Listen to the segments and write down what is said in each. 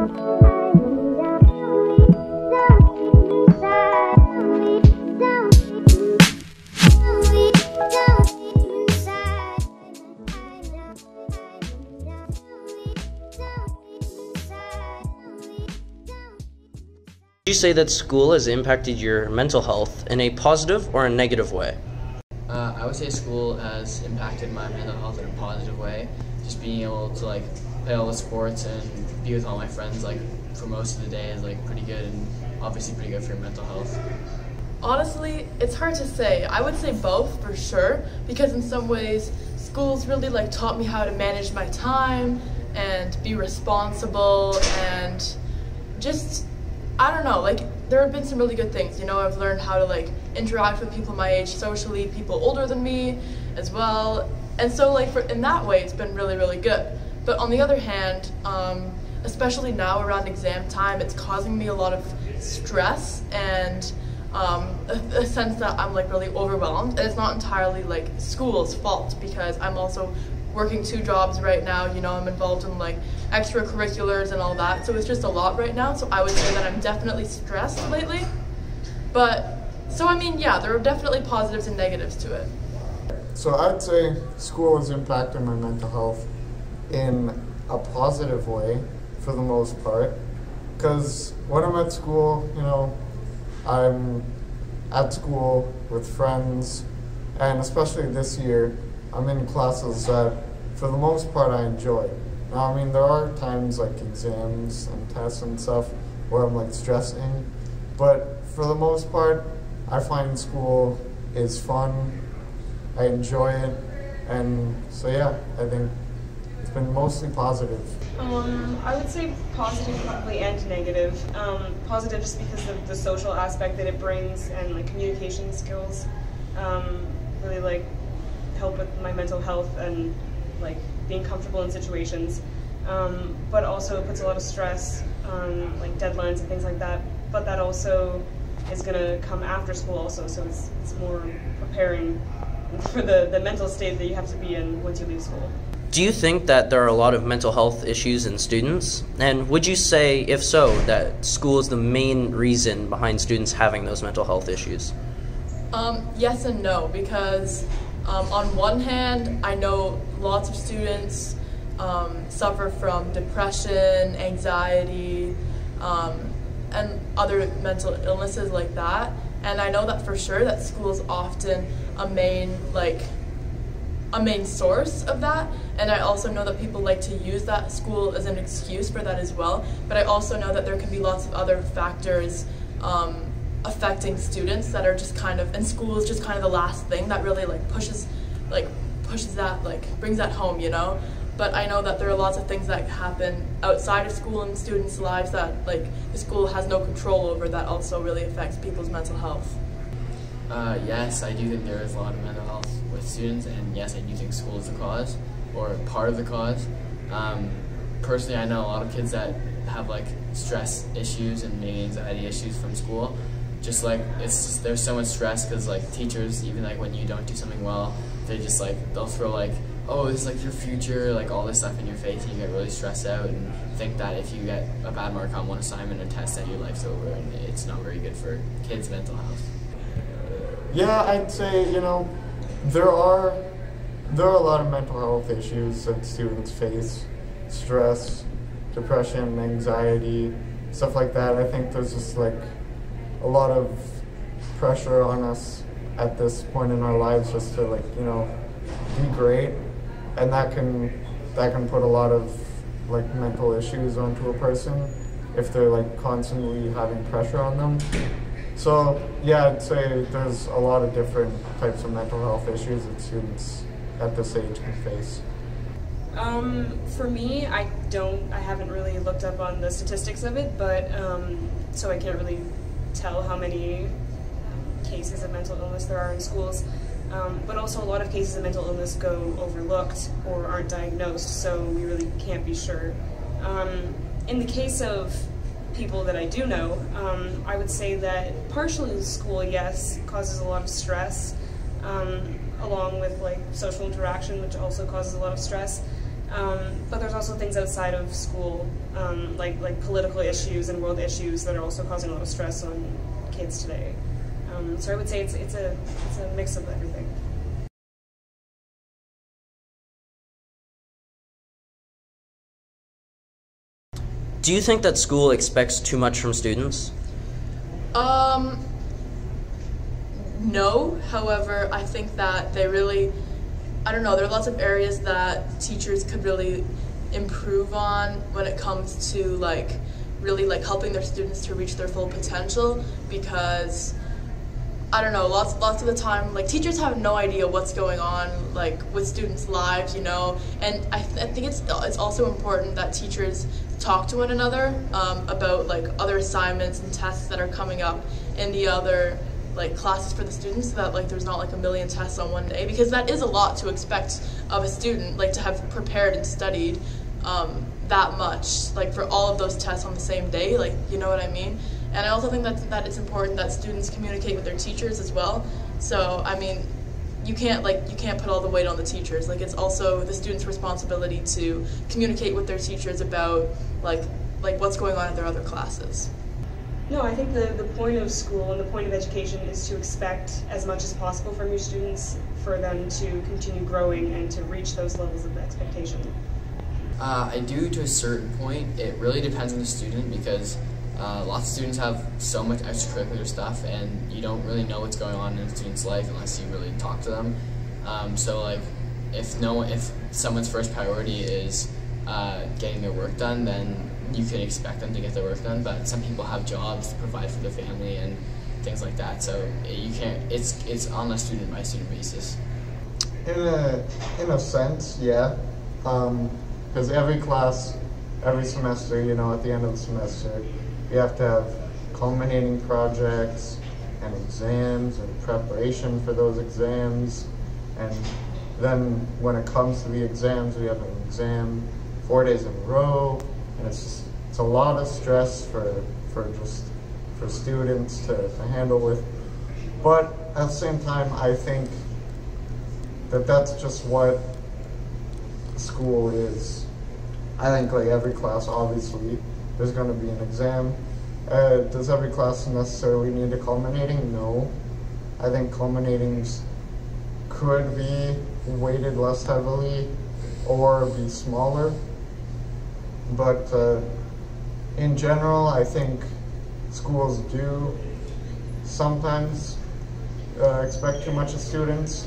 Would you say that school has impacted your mental health in a positive or a negative way? I would say school has impacted my mental health in a positive way. Just being able to like play all the sports and be with all my friends like for most of the day is like pretty good, and obviously pretty good for your mental health. Honestly, it's hard to say. I would say both for sure, because in some ways school's really like taught me how to manage my time and be responsible, and just I don't know, like there have been some really good things, you know. I've learned how to like interact with people my age socially, people older than me as well, and so like in that way it's been really, really good. But on the other hand, especially now around exam time, it's causing me a lot of stress and a sense that I'm like really overwhelmed, and it's not entirely like school's fault because I'm also working 2 jobs right now, you know. I'm involved in like extracurriculars and all that, so it's just a lot right now. So I would say that I'm definitely stressed lately. But so I mean, yeah, there are definitely positives and negatives to it. So I'd say school has impacted my mental health in a positive way for the most part, because when I'm at school, you know, I'm at school with friends, and especially this year I'm in classes that for the most part I enjoy. Now, I mean, there are times like exams and tests and stuff where I'm like stressing, but for the most part I find school is fun, I enjoy it, and so yeah, I think it's been mostly positive. I would say positive probably and negative. Positive just because of the social aspect that it brings and like communication skills really like help with my mental health and like being comfortable in situations, but also it puts a lot of stress on like deadlines and things like that, but that also is going to come after school also, so it's more preparing for the mental state that you have to be in once you leave school. Do you think that there are a lot of mental health issues in students? And would you say, if so, that school is the main reason behind students having those mental health issues? Yes and no, because on one hand, I know lots of students suffer from depression, anxiety, and other mental illnesses like that. And I know that for sure that school is often a main source of that. And I also know that people like to use that school as an excuse for that as well. But I also know that there can be lots of other factors affecting students that are just kind of, and school is just kind of the last thing that really pushes that, brings that home, you know. But I know that there are lots of things that happen outside of school in students' lives that the school has no control over, that also really affects people's mental health. Yes, I do think there is a lot of mental health with students, and yes, I do think school is the cause, or part of the cause. Personally, I know a lot of kids that have stress issues and maybe anxiety issues from school. There's so much stress because teachers, even when you don't do something well, they just they'll throw oh, this is your future, all this stuff in your face, and you get really stressed out and think that if you get a bad mark on one assignment or test that your life's over, and it's not very good for kids' mental health. Yeah, I'd say, there are a lot of mental health issues that students face: stress, depression, anxiety, stuff like that. I think there's just a lot of pressure on us at this point in our lives just to be great, and that can put a lot of mental issues onto a person if they're constantly having pressure on them. So yeah, I'd say there's a lot of different types of mental health issues that students at this age can face. For me, I haven't really looked up on the statistics of it, but so I can't really tell how many cases of mental illness there are in schools. But also a lot of cases of mental illness go overlooked or aren't diagnosed, so we really can't be sure. In the case of people that I do know, I would say that partially school, yes, causes a lot of stress, along with social interaction, which also causes a lot of stress. But there's also things outside of school, like political issues and world issues that are also causing a lot of stress on kids today. So I would say it's a mix of everything. Do you think that school expects too much from students? No. However, I think that they really, I don't know, there are lots of areas that teachers could really improve on when it comes to like really like helping their students to reach their full potential, because I don't know, lots of the time, like, teachers have no idea what's going on, like, with students' lives, you know, and I think it's also important that teachers talk to one another about, like, other assignments and tests that are coming up in the other, like, classes for the students, so that, like, there's not, like, a million tests on one day, because that is a lot to expect of a student, like, to have prepared and studied that much, like, for all of those tests on the same day, like, you know what I mean? And I also think that it's important that students communicate with their teachers as well. So, I mean, you can't put all the weight on the teachers. Like, it's also the students' responsibility to communicate with their teachers about like what's going on in their other classes. No, I think the point of school and the point of education is to expect as much as possible from your students for them to continue growing and to reach those levels of expectation. I do to a certain point. It really depends on the student, because lots of students have so much extracurricular stuff, and you don't really know what's going on in a student's life unless you really talk to them. So like, if someone's first priority is getting their work done, then you can expect them to get their work done. But some people have jobs to provide for their family and things like that. So you can't. It's on a student by student basis. In a sense, yeah. Because every class, every semester, you know, at the end of the semester, you have to have culminating projects and exams and preparation for those exams. And then when it comes to the exams, we have an exam 4 days in a row, and it's a lot of stress for students to handle with. But at the same time, I think that that's just what school is. I think like every class, obviously, there's going to be an exam. Does every class necessarily need a culminating? No. I think culminatings could be weighted less heavily or be smaller. But in general, I think schools do sometimes expect too much of students,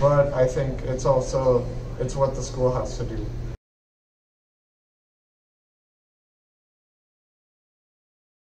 but I think it's what the school has to do.